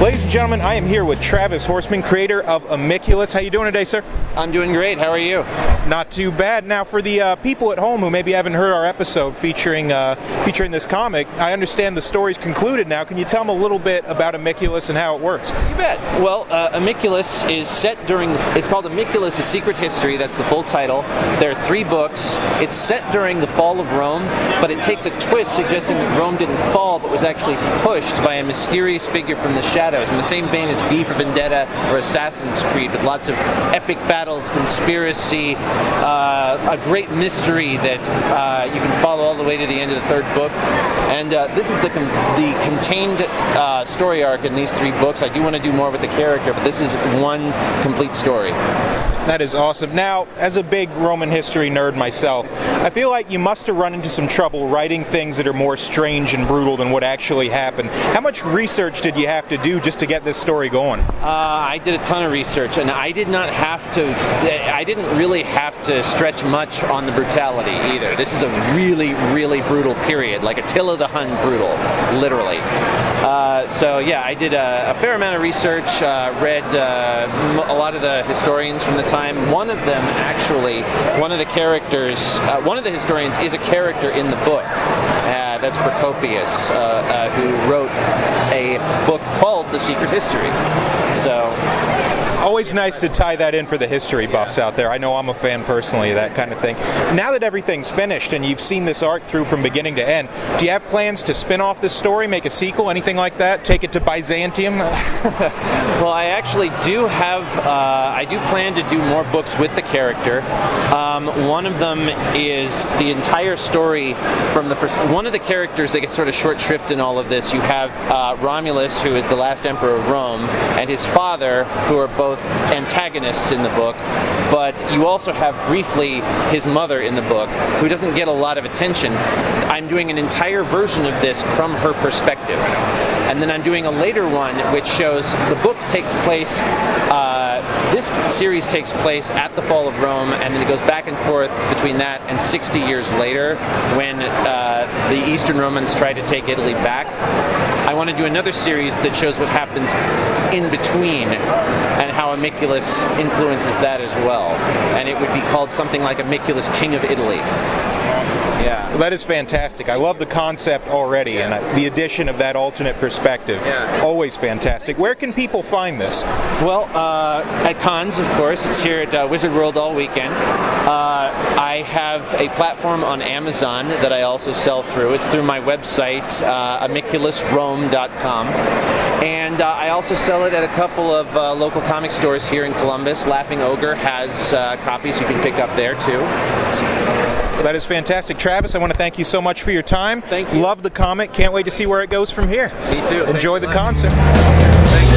Ladies and gentlemen, I am here with Travis Horseman, creator of Amiculus. How you doing today, sir? I'm doing great. How are you? Not too bad. Now, for the people at home who maybe haven't heard our episode featuring this comic, I understand the story's concluded now. Can you tell them a little bit about Amiculus and how it works? You bet. Well, Amiculus is set during, it's called Amiculus, A Secret History. That's the full title. There are 3 books. It's set during the fall of Rome, but it takes a twist suggesting that Rome didn't fall, but was actually pushed by a mysterious figure from the shadows, in the same vein as V for Vendetta or Assassin's Creed, with lots of epic battles, conspiracy, a great mystery that you can follow all the way to the end of the 3rd book. And this is the contained story arc in these 3 books. I do want to do more with the character, but this is one complete story. That is awesome. Now, as a big Roman history nerd myself, I feel like you must have run into some trouble writing things that are more strange and brutal than what actually happened. How much research did you have to do just to get this story going? I did a ton of research, and I didn't really have to stretch much on the brutality either. This is a really, really brutal period, like Attila the Hun brutal, literally. So yeah, I did a fair amount of research, read a lot of the historians from the time. One of them, actually, one of the historians is a character in the book. That's Procopius, who wrote a book called The Secret History. So, always nice to tie that in for the history buffs out there. I know I'm a fan personally of that kind of thing. Now that everything's finished and you've seen this arc through from beginning to end, do you have plans to spin off this story, make a sequel, anything like that? Take it to Byzantium? Well, I actually do have, I do plan to do more books with the character. One of them is the entire story from the one of the characters that gets sort of short shrift in all of this. You have Romulus, who is the last emperor of Rome, and his father, who are both antagonists in the book, but you also have briefly his mother in the book, who doesn't get a lot of attention. I'm doing an entire version of this from her perspective. And then I'm doing a later one which shows the book takes place, this series takes place at the fall of Rome, and then it goes back and forth between that and 60 years later when the Eastern Romans try to take Italy back. I want to do another series that shows what happens in between and how Amiculus influences that as well. And it would be called something like Amiculus, King of Italy. Yeah. Well, that is fantastic. I love the concept already, and the addition of that alternate perspective. Yeah. Always fantastic. Where can people find this? Well, at cons, of course. It's here at Wizard World all weekend. I have a platform on Amazon that I also sell through. It's through my website, amiculusrome.com. And I also sell it at a couple of local comic stores here in Columbus. Laughing Ogre has copies you can pick up there, too. Well, that is fantastic. Travis, I want to thank you so much for your time. Thank you. Love the comic. Can't wait to see where it goes from here. Me too. Enjoy the concert. Thanks.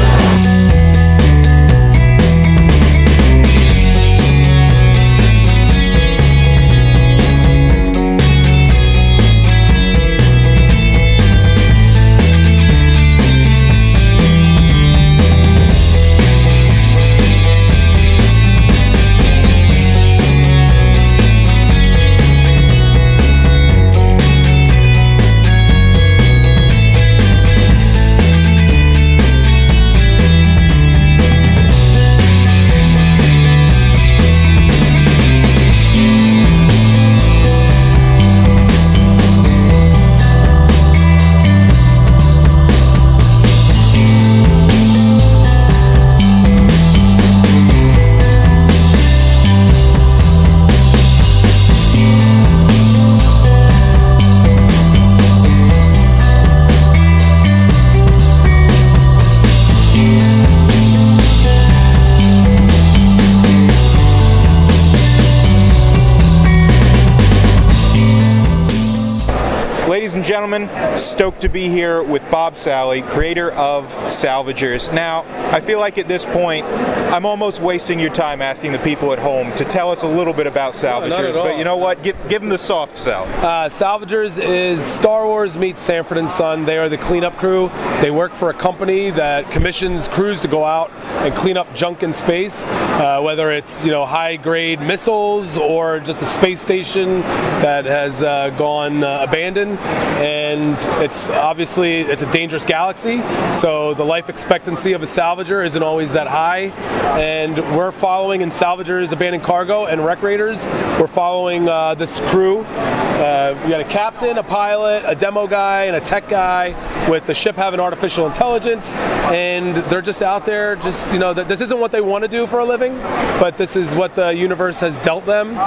Ladies and gentlemen, stoked to be here with Bob Salley, creator of Salvagers. Now, I feel like at this point, I'm almost wasting your time asking the people at home to tell us a little bit about Salvagers, but you know what? Give them the soft sell. Salvagers is Star Wars meets Sanford & Son. They are the cleanup crew. They work for a company that commissions crews to go out and clean up junk in space, whether it's high-grade missiles or just a space station that has gone abandoned. And it's obviously it's a dangerous galaxy, so the life expectancy of a salvager isn't always that high, and we're following in Salvagers Abandoned Cargo and Wreck Raiders, we're following this crew. We got a captain, a pilot, a demo guy, and a tech guy, with the ship having artificial intelligence, and they're just out there, just, you know, this isn't what they want to do for a living, but this is what the universe has dealt them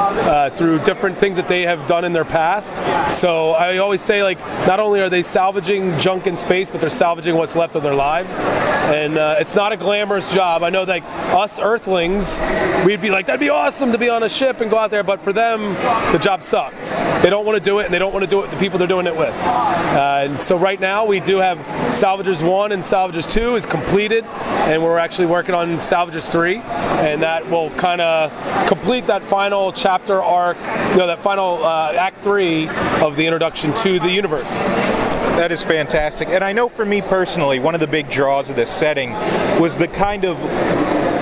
through different things that they have done in their past. So I always say, like, not only are they salvaging junk in space, but they're salvaging what's left of their lives, and it's not a glamorous job. I know, like, us Earthlings, we'd be like, that'd be awesome to be on a ship and go out there, but for them, the job sucks. They don't want to do it, and they don't want to do it with the people they're doing it with. And so right now we do have Salvagers 1 and Salvagers 2 is completed, and we're actually working on Salvagers 3, and that will kind of complete that final chapter arc, you know, that final Act 3 of the introduction to the universe. That is fantastic. And I know for me personally, one of the big draws of this setting was the kind of,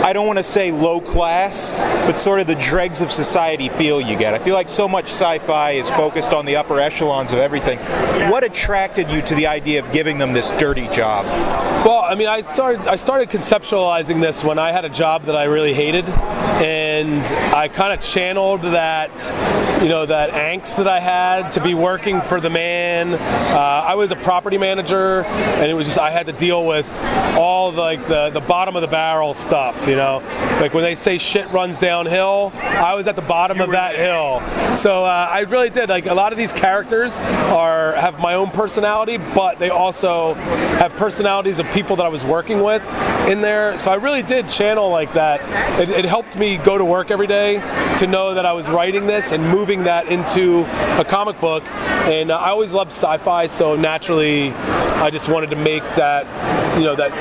I don't want to say low class, but sort of the dregs of society feel you get. I feel like so much sci-fi is focused on the upper echelons of everything. What attracted you to the idea of giving them this dirty job? Well, I mean, I started conceptualizing this when I had a job that I really hated, and I kind of channeled that, you know, that angst that I had to be working for the man. I was a property manager, and it was just, I had to deal with all the bottom of the barrel stuff, you know, like when they say shit runs downhill, I was at the bottom of that hill. So I really did, like, a lot of these characters have my own personality, but they also have personalities of people that I was working with in there. So I really did channel like that. It helped me go to work every day to know that I was writing this and moving that into a comic book. And I always loved sci-fi, so naturally I just wanted to make that, you know, that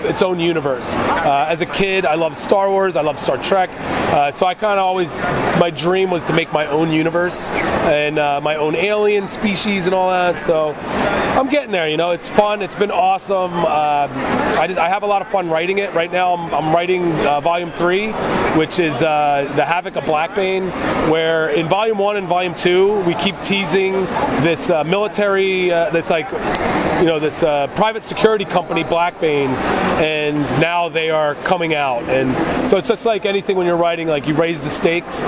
its own universe. As a kid, I loved Star Wars, I loved Star Trek, so I kind of always, my dream was to make my own universe and my own alien species and all that. So I'm getting there, you know. It's fun, it's been awesome. I have a lot of fun writing it. Right now I'm writing Volume 3, which is the Havoc of Blackbane, where in Volume 1 and Volume 2 we keep teasing this military, this, like, you know, this private security company, Blackbane, and now they are coming out. And so it's just like anything when you're writing, like, you raise the stakes.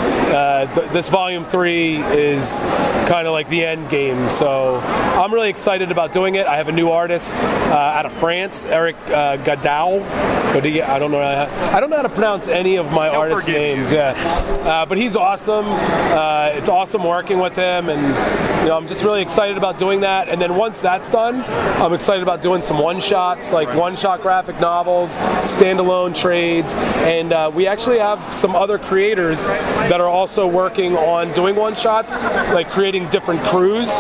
This Volume 3 is kind of like the end game. So I'm really excited about doing it. I have a new artist out of France, Eric Godot. I don't know how to pronounce any of my artist names. Yeah, but he's awesome. It's awesome working with him, and, you know, I'm just really excited about doing that. And then once that's done, I'm excited about doing some one-shots, like one-shot graphic novels, standalone trades, and we actually have some other creators that are also working on doing one-shots, like creating different crews.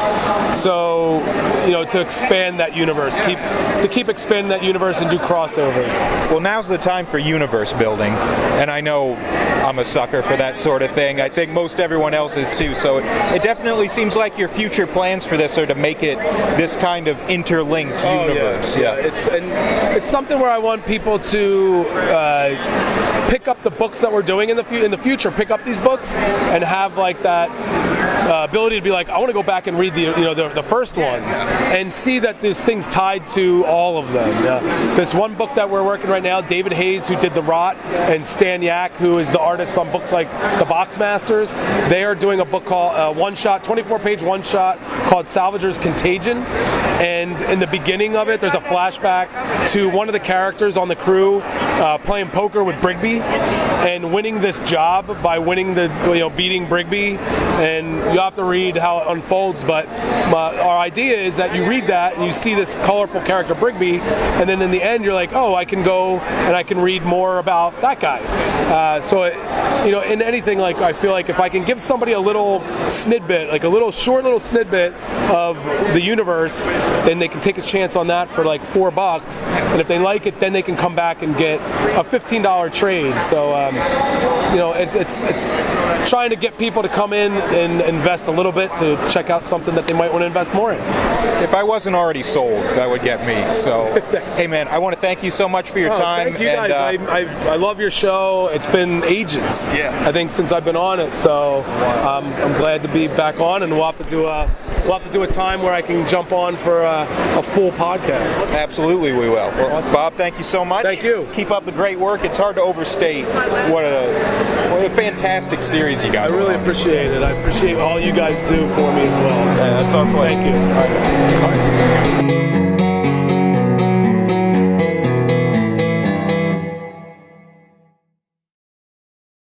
So, you know, to expand that universe, keep expanding that universe and do crossovers. Well, now's the time for universe building, and I know I'm a sucker for that sort of thing. I think most everyone else is too. So it definitely seems like your future plans for this are to make it this kind of interlinked universe. Yeah. It's something where I want people to pick up the books that we're doing in the future. Pick up these books and have, like, that ability to be like, I want to go back and read the first ones and see that there's things tied to all of them. This one book that we're working right now, David Hayes, who did The Rot, and Stan Yak, who is the artist on books like The Boxmasters, they are doing a book called one-shot, 24-page one-shot called Salvagers Contagion. And in the beginning of it, there's a flashback to one of the characters on the crew playing poker with Brigby and winning this job by beating Brigby. And you have to read how it unfolds, but our idea is that you read that and you see this colorful character Brigby, and then in the end you're like, oh, I can go and I can read more about that guy. In anything, like, I feel like if I can give somebody a little snidbit, like a short little snidbit of the universe, then they can take a chance on that for like $4, and if they like it, then they can come back and get a $15 trade. So it's trying to get people to come in and invest a little bit to check out something that they might want to invest more in. If I wasn't already sold, that would get me. So, hey man, I want to thank you so much for your time. Thank you guys. I love your show. It's been ages ages. Yeah. I think since I've been on it, so I'm glad to be back on, and we'll have to do a time where I can jump on for a full podcast. Absolutely, we will. Well, Awesome. Bob, thank you so much. Thank you. Keep up the great work. It's hard to overstate what a fantastic series you got. I really appreciate it. I appreciate all you guys do for me as well. So That's our pleasure. thank you. All right.